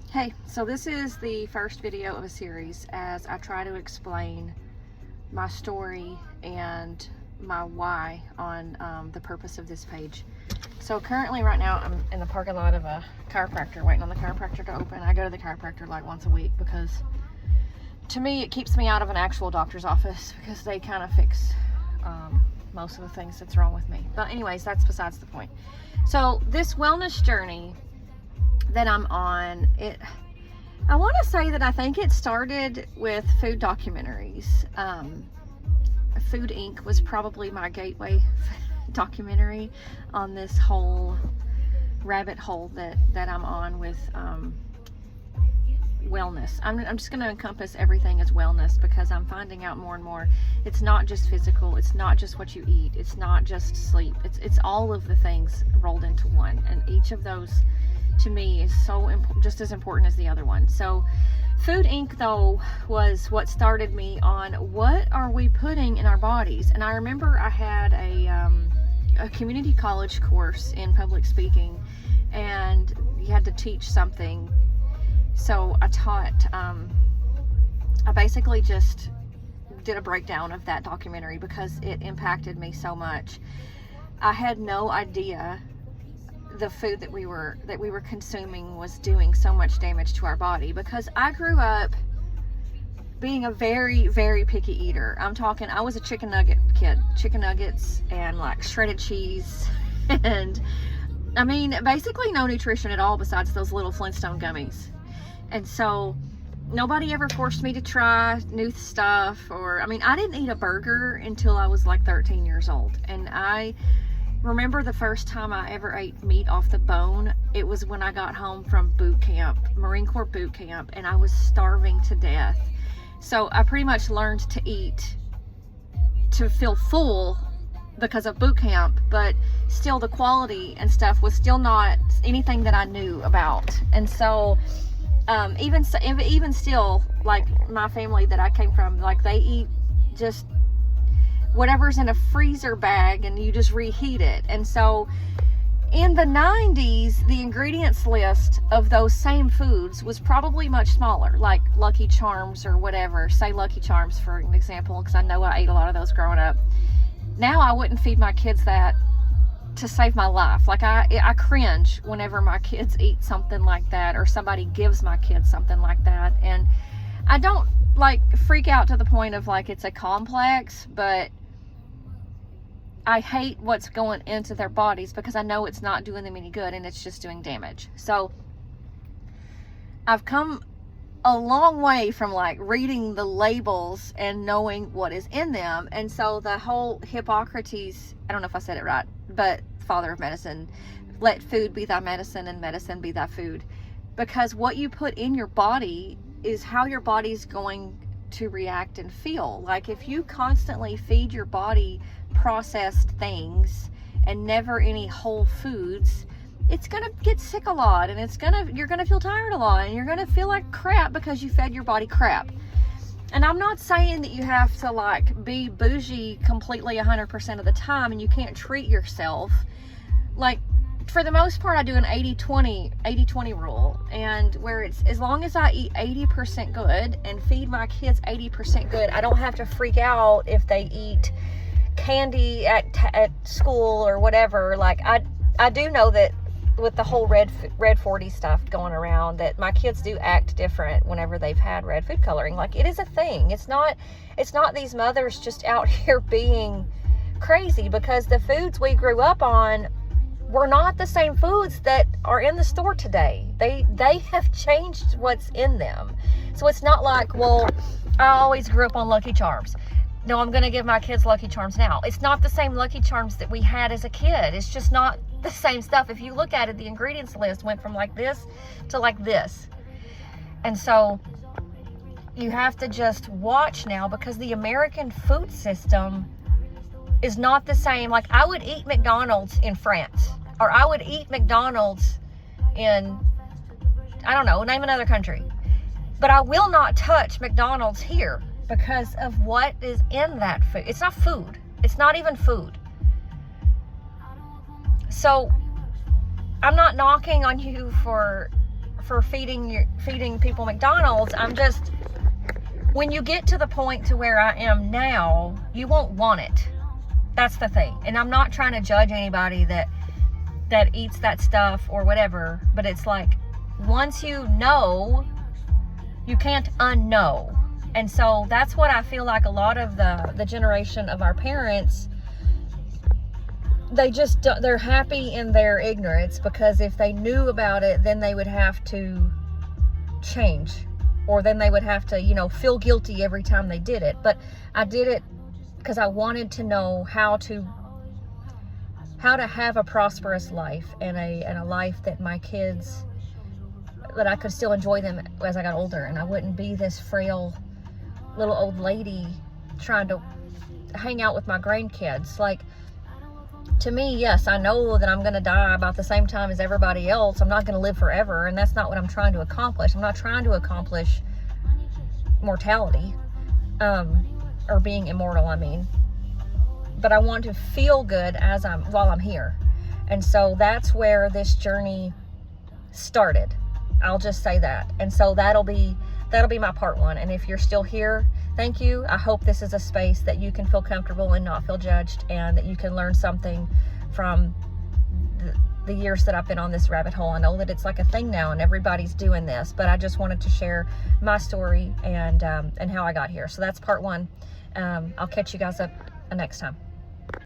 Hey, so this is the first video of a series as I try to explain my story and my why on the purpose of this page. So currently right now I'm in the parking lot of a chiropractor waiting on the chiropractor to open. I go to the chiropractor like once a week because to me it keeps me out of an actual doctor's office because they kind of fix most of the things that's wrong with me. But anyways, that's besides the point. So this wellness journey that I'm on, I want to say that I think it started with food documentaries. Food Inc. was probably my gateway documentary on this whole rabbit hole that I'm on with wellness. I'm just going to encompass everything as wellness because I'm finding out more and more it's not just physical, it's not just what you eat, it's not just sleep, it's all of the things rolled into one, and each of those to me is so just as important as the other one. So Food Inc. though was what started me on what are we putting in our bodies. And I remember I had a community college course in public speaking, and you had to teach something. So I taught, I basically just did a breakdown of that documentary because it impacted me so much. I had no idea the food that we were consuming was doing so much damage to our body, because I grew up being a very, very picky eater. I'm talking, I was a chicken nugget kid, chicken nuggets and like shredded cheese and I mean basically no nutrition at all besides those little Flintstone gummies. And so nobody ever forced me to try new stuff, or I mean I didn't eat a burger until I was like 13 years old. And I remember the first time I ever ate meat off the bone, it was when I got home from boot camp, Marine Corps boot camp, and I was starving to death. So I pretty much learned to eat to feel full because of boot camp, but still the quality and stuff was still not anything that I knew about. And so even still, like my family that I came from, like they eat just whatever's in a freezer bag and you just reheat it. And so in the 90s, the ingredients list of those same foods was probably much smaller, like Lucky Charms or whatever. Say Lucky Charms for an example, because I know I ate a lot of those growing up. Now I wouldn't feed my kids that to save my life. Like I cringe whenever my kids eat something like that, or somebody gives my kids something like that. And I don't like freak out to the point of like it's a complex, but I hate what's going into their bodies because I know it's not doing them any good and it's just doing damage. So I've come a long way from like reading the labels and knowing what is in them. And so the whole Hippocrates, I don't know if I said it right, but father of medicine, let food be thy medicine and medicine be thy food. Because what you put in your body is how your body's going to react and feel. Like if you constantly feed your body processed things and never any whole foods, it's gonna get sick a lot, and you're gonna feel tired a lot, and you're gonna feel like crap because you fed your body crap. And I'm not saying that you have to like be bougie completely 100% of the time and you can't treat yourself. Like for the most part I do an 80-20 rule, and where it's as long as I eat 80% good and feed my kids 80% good, I don't have to freak out if they eat candy at school or whatever. Like I do know that with the whole red 40 stuff going around, that my kids do act different whenever they've had red food coloring. Like it is a thing. It's not these mothers just out here being crazy, because the foods we grew up on were not the same foods that are in the store today. They have changed what's in them. So it's not like, well, I always grew up on Lucky Charms, no, I'm going to give my kids Lucky Charms now. It's not the same Lucky Charms that we had as a kid. It's just not the same stuff. If you look at it, the ingredients list went from like this to like this. And so you have to just watch now, because the American food system is not the same. Like I would eat McDonald's in France, or I would eat McDonald's in, I don't know, name another country. But I will not touch McDonald's here because of what is in that food. It's not food. It's not even food. So I'm not knocking on you for for feeding people McDonald's. I'm just, when you get to the point to where I am now, you won't want it. That's the thing. And I'm not trying to judge anybody that eats that stuff or whatever, but it's like, once you know, you can't unknow. And so that's what I feel like a lot of the generation of our parents, they're happy in their ignorance, because if they knew about it, then they would have to change, or then they would have to, feel guilty every time they did it. But I did it because I wanted to know how to have a prosperous life, and a life that my kids, that I could still enjoy them as I got older, and I wouldn't be this frail little old lady trying to hang out with my grandkids. Like, to me, yes, I know that I'm going to die about the same time as everybody else. I'm not going to live forever, and that's not what I'm trying to accomplish. I'm not trying to accomplish mortality, or being immortal, I mean. But I want to feel good while I'm here. And so that's where this journey started. I'll just say that. And so that'll be my part one. And if you're still here, thank you. I hope this is a space that you can feel comfortable and not feel judged, and that you can learn something from the years that I've been on this rabbit hole. I know that it's like a thing now and everybody's doing this, but I just wanted to share my story and how I got here. So that's part one. I'll catch you guys up next time.